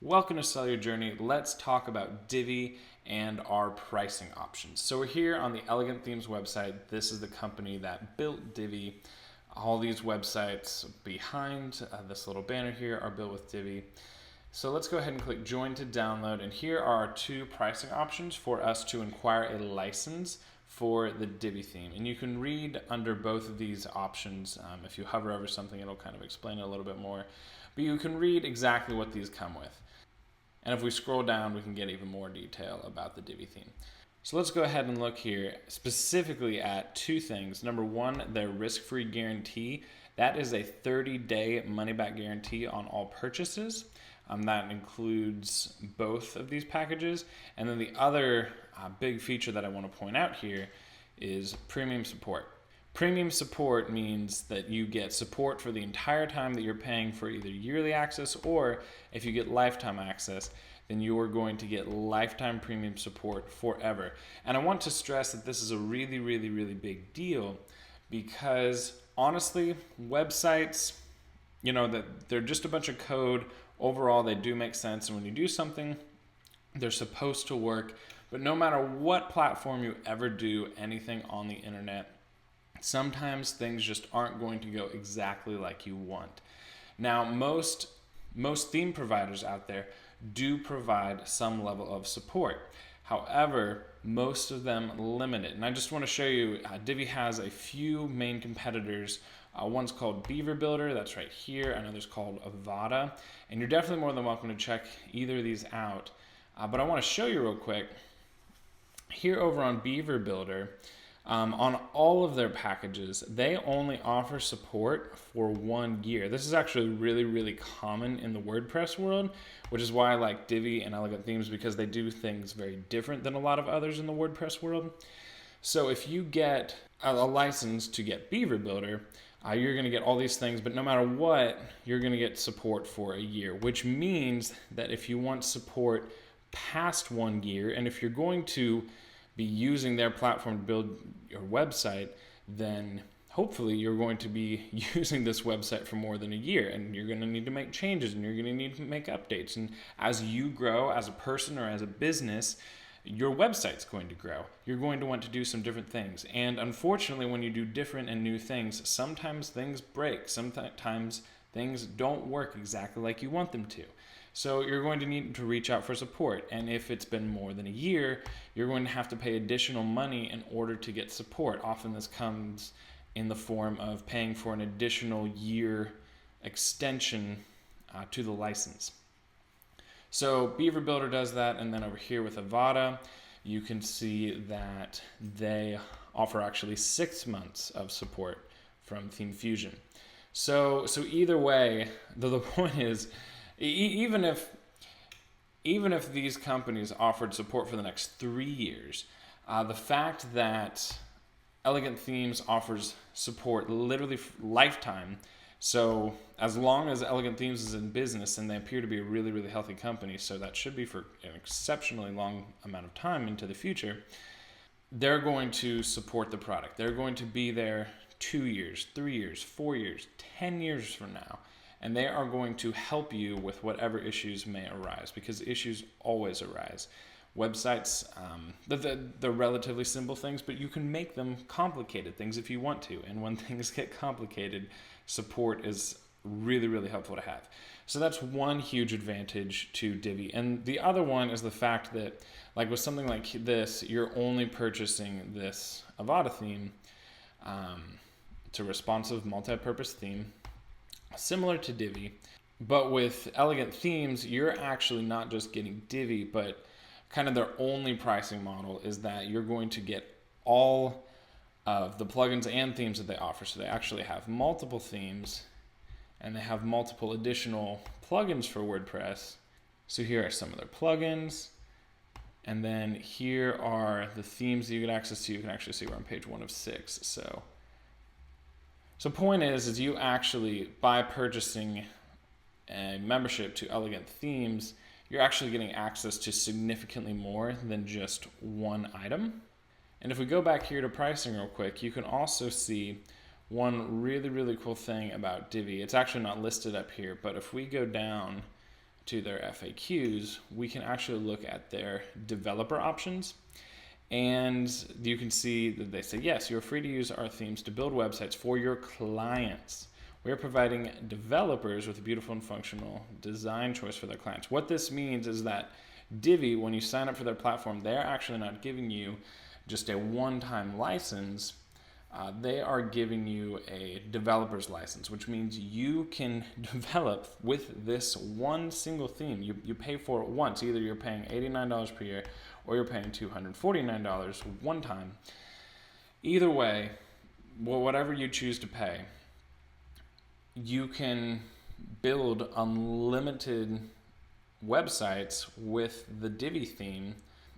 Welcome to Sell Your Journey. Let's talk about Divi and our pricing options. So we're here on the Elegant Themes website. This is the company that built Divi. All these websites behind this little banner here are built with Divi. So let's go ahead and click join to download. And here are our two pricing options for us to acquire a license for the Divi theme. And you can read under both of these options. If you hover over something, it'll kind of explain it a little bit more. But you can read exactly what these come with. And if we scroll down, we can get even more detail about the Divi theme. So let's go ahead and look here specifically at two things. Number one, their risk-free guarantee. That is a 30-day money-back guarantee on all purchases. That includes both of these packages. And then the other big feature that I want to point out here is premium support. Premium support means that you get support for the entire time that you're paying for either yearly access, or if you get lifetime access, then you are going to get lifetime premium support forever. And I want to stress that this is a really, really, really big deal because honestly, websites, that they're just a bunch of code. Overall, they do make sense. And when you do something, they're supposed to work. But no matter what platform you ever do anything on the internet, sometimes things just aren't going to go exactly like you want. Now, most theme providers out there do provide some level of support. However, most of them limit it. And I just want to show you, Divi has a few main competitors. One's called Beaver Builder, that's right here. Another's called Avada. And you're definitely more than welcome to check either of these out. But I want to show you real quick. Here over on Beaver Builder, on all of their packages, they only offer support for 1 year. This is actually really, really common in the WordPress world, which is why I like Divi and Elegant Themes, because they do things very different than a lot of others in the WordPress world. So if you get a license to get Beaver Builder, you're going to get all these things, but no matter what, you're going to get support for a year, which means that if you want support past 1 year, and if you're going to be using their platform to build your website, then hopefully you're going to be using this website for more than a year, and you're going to need to make changes, and you're going to need to make updates. And as you grow as a person or as a business, your website's going to grow. You're going to want to do some different things. And unfortunately, when you do different and new things, sometimes things break. Sometimes things don't work exactly like you want them to. So you're going to need to reach out for support. And if it's been more than a year, you're going to have to pay additional money in order to get support. Often this comes in the form of paying for an additional year extension to the license. So Beaver Builder does that. And then over here with Avada, you can see that they offer actually 6 months of support from Theme Fusion. So either way, the point is, even if these companies offered support for the next 3 years, the fact that Elegant Themes offers support literally lifetime, so as long as Elegant Themes is in business, and they appear to be a really, really healthy company, so that should be for an exceptionally long amount of time into the future, they're going to support the product. They're going to be there 2 years, 3 years, 4 years, 10 years from now. And they are going to help you with whatever issues may arise, because issues always arise. Websites, they're relatively simple things, but you can make them complicated things if you want to. And when things get complicated, support is really, really helpful to have. So that's one huge advantage to Divi. And the other one is the fact that, like with something like this, you're only purchasing this Avada theme. It's a responsive multi-purpose theme, similar to Divi, but with Elegant Themes, you're actually not just getting Divi, but kind of their only pricing model is that you're going to get all of the plugins and themes that they offer. So they actually have multiple themes, and they have multiple additional plugins for WordPress. So here are some of their plugins, and then here are the themes that you get access to. You can actually see we're on page 1 of 6. So point is you actually, by purchasing a membership to Elegant Themes, you're actually getting access to significantly more than just one item. And if we go back here to pricing real quick, you can also see one really, really cool thing about Divi. It's actually not listed up here, but if we go down to their FAQs, we can actually look at their developer options. And you can see that they say, yes, you're free to use our themes to build websites for your clients. We are providing developers with a beautiful and functional design choice for their clients. What this means is that Divi, when you sign up for their platform, they're actually not giving you just a one-time license. They are giving you a developer's license, which means you can develop with this one single theme. You pay for it once. Either you're paying $89 per year or you're paying $249 one time. Either way, whatever you choose to pay, you can build unlimited websites with the Divi theme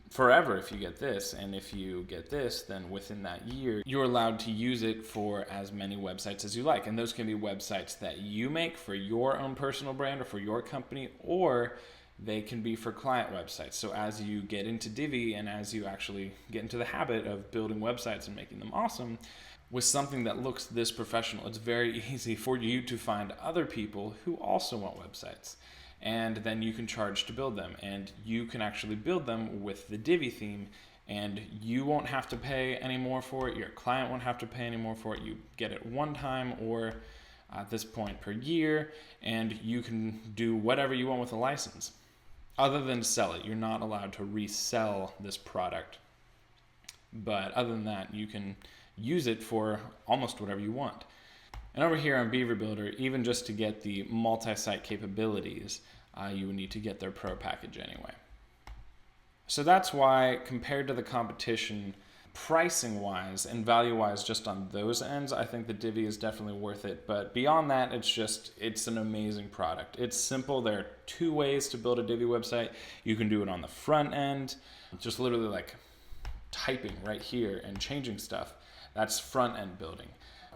forever if you get this. And if you get this, then within that year, you're allowed to use it for as many websites as you like. And those can be websites that you make for your own personal brand or for your company, or they can be for client websites. So as you get into Divi and as you actually get into the habit of building websites and making them awesome, with something that looks this professional, it's very easy for you to find other people who also want websites. And then you can charge to build them. And you can actually build them with the Divi theme, and you won't have to pay any more for it. Your client won't have to pay any more for it. You get it one time or at this point per year, and you can do whatever you want with a license. Other than sell it, you're not allowed to resell this product. But other than that, you can use it for almost whatever you want. And over here on Beaver Builder, even just to get the multi-site capabilities, you would need to get their Pro package anyway. So that's why, compared to the competition, pricing-wise and value-wise just on those ends, I think the Divi is definitely worth it. But beyond that, it's an amazing product. It's simple. There are 2 ways to build a Divi website. You can do it on the front end, just literally like typing right here and changing stuff. That's front-end building.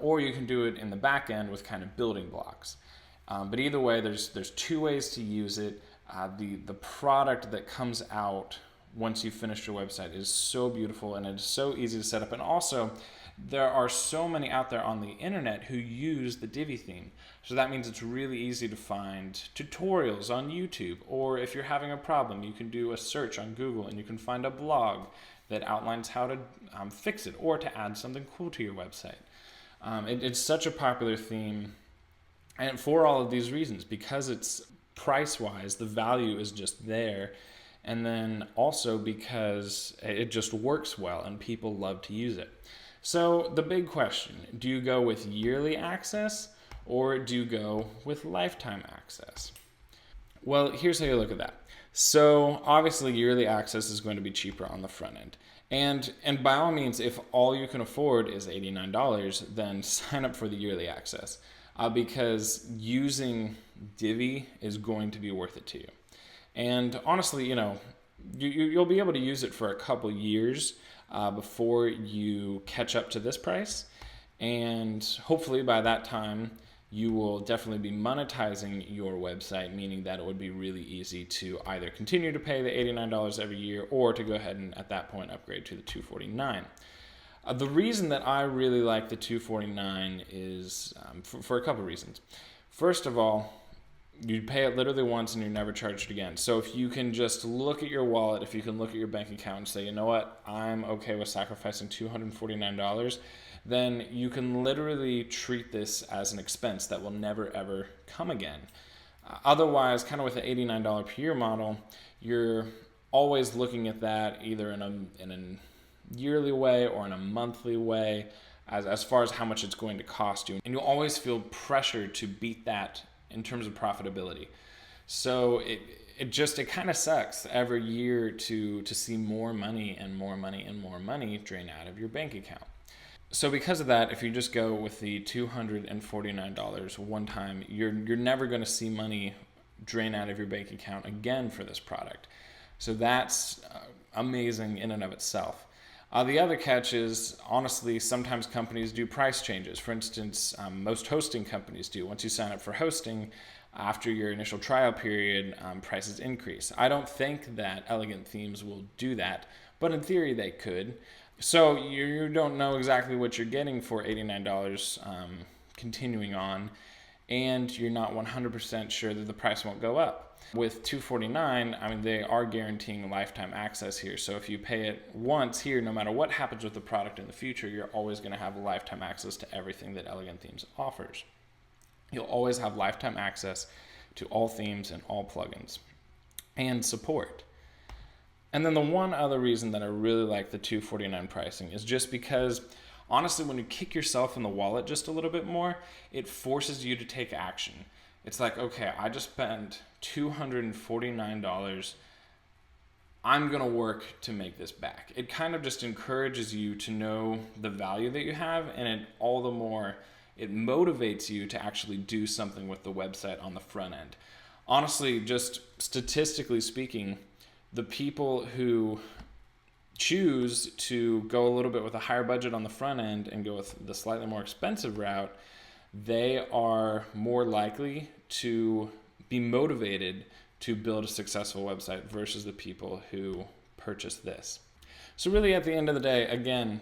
Or you can do it in the back end with kind of building blocks. But either way, there's 2 ways to use it. The product that comes out once you finish your website is so beautiful, and it's so easy to set up. And also, there are so many out there on the internet who use the Divi theme. So that means it's really easy to find tutorials on YouTube, or if you're having a problem, you can do a search on Google and you can find a blog that outlines how to fix it or to add something cool to your website. It's such a popular theme, and for all of these reasons, because it's price-wise, the value is just there, and then also because it just works well and people love to use it. So the big question, do you go with yearly access or do you go with lifetime access? Well, here's how you look at that. So obviously yearly access is going to be cheaper on the front end. And by all means, if all you can afford is $89, then sign up for the yearly access because using Divi is going to be worth it to you. And honestly, you'll be able to use it for a couple years before you catch up to this price. And hopefully by that time, you will definitely be monetizing your website, meaning that it would be really easy to either continue to pay the $89 every year or to go ahead and at that point upgrade to the $249. The reason that I really like the $249 is for a couple reasons. First of all, you pay it literally once and you're never charged again. So if you can just look at your wallet, if you can look at your bank account and say, you know what, I'm okay with sacrificing $249, then you can literally treat this as an expense that will never ever come again. Otherwise, kind of with the $89 per year model, you're always looking at that either in a yearly way or in a monthly way as far as how much it's going to cost you. And you'll always feel pressure to beat that in terms of profitability. So it kind of sucks every year to see more money and more money and more money drain out of your bank account. So because of that, if you just go with the $249 one time, you're never going to see money drain out of your bank account again for this product. So that's amazing in and of itself. The other catch is, honestly, sometimes companies do price changes. For instance, most hosting companies do. Once you sign up for hosting, after your initial trial period, prices increase. I don't think that Elegant Themes will do that, but in theory they could. So you don't know exactly what you're getting for $89 continuing on, and you're not 100% sure that the price won't go up. With $249, I mean, they are guaranteeing lifetime access here. So if you pay it once here, no matter what happens with the product in the future, you're always going to have lifetime access to everything that Elegant Themes offers. You'll always have lifetime access to all themes and all plugins and support. And then the one other reason that I really like the $249 pricing is just because, honestly, when you kick yourself in the wallet just a little bit more, it forces you to take action. It's like, okay, I just spent $249. I'm going to work to make this back. It kind of just encourages you to know the value that you have, and it all the more, it motivates you to actually do something with the website on the front end. Honestly, just statistically speaking, the people who choose to go a little bit with a higher budget on the front end and go with the slightly more expensive route, they are more likely to be motivated to build a successful website versus the people who purchase this. So really, at the end of the day, again,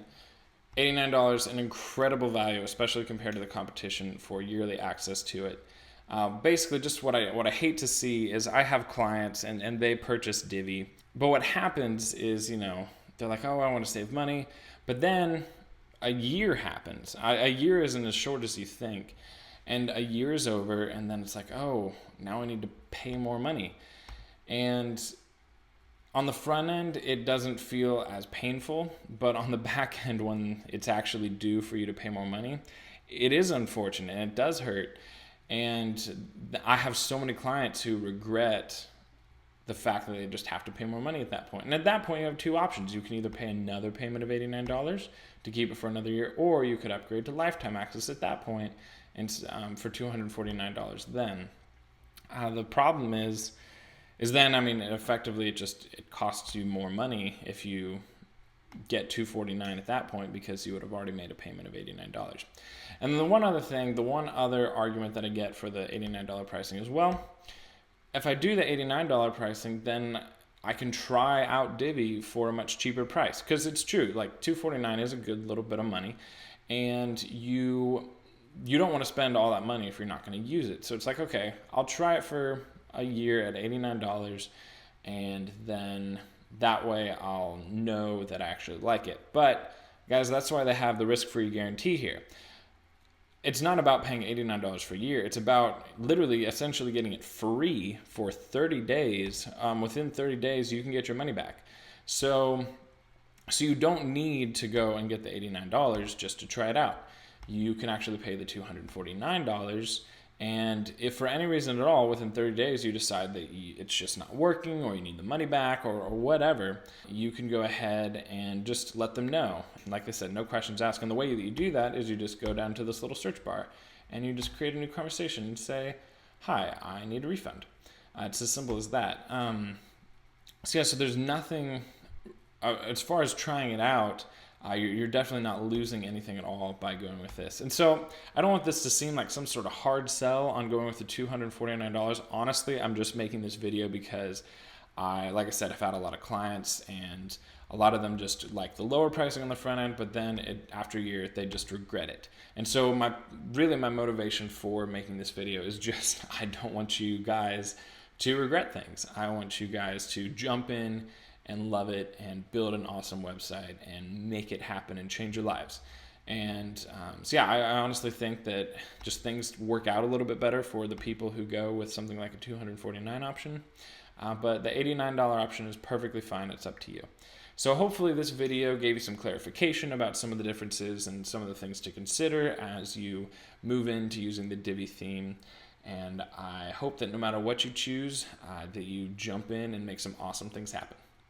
$89, an incredible value, especially compared to the competition for yearly access to it. Basically, just what I hate to see is I have clients and they purchase Divi, but what happens is, they're like, oh, I want to save money, but then a year happens. A year isn't as short as you think, and a year is over, and then it's like, oh, now I need to pay more money. And on the front end, it doesn't feel as painful, but on the back end, when it's actually due for you to pay more money, it is unfortunate, and it does hurt. And I have so many clients who regret the fact that they just have to pay more money at that point. And at that point, you have two options. You can either pay another payment of $89 to keep it for another year, or you could upgrade to lifetime access at that point and for $249 then. The problem is then, effectively it costs you more money if you get $249 at that point, because you would have already made a payment of $89. And then the one other argument that I get for the $89 pricing is, well, if I do the $89 pricing, then I can try out Divi for a much cheaper price. Because it's true, like $249 is a good little bit of money, and you don't want to spend all that money if you're not going to use it. So it's like, okay, I'll try it for a year at $89, and then that way I'll know that I actually like it. But guys, that's why they have the risk-free guarantee here. It's not about paying $89 for a year. It's about literally essentially getting it free for 30 days. Within 30 days, you can get your money back. So you don't need to go and get the $89 just to try it out. You can actually pay the $249, and if for any reason at all within 30 days you decide that it's just not working, or you need the money back, or whatever, you can go ahead and just let them know. Like I said, no questions asked. And the way that you do that is you just go down to this little search bar and you just create a new conversation and say, hi, I need a refund. It's as simple as that. So there's nothing, as far as trying it out, you're definitely not losing anything at all by going with this. And so I don't want this to seem like some sort of hard sell on going with the $249. Honestly, I'm just making this video because like I said, I've had a lot of clients, and a lot of them just like the lower pricing on the front end, but then after a year, they just regret it. And so my motivation for making this video is just, I don't want you guys to regret things. I want you guys to jump in and love it and build an awesome website and make it happen and change your lives. And I honestly think that just things work out a little bit better for the people who go with something like a $249 option. But the $89 option is perfectly fine. It's up to you. So hopefully this video gave you some clarification about some of the differences and some of the things to consider as you move into using the Divi theme. And I hope that no matter what you choose, that you jump in and make some awesome things happen.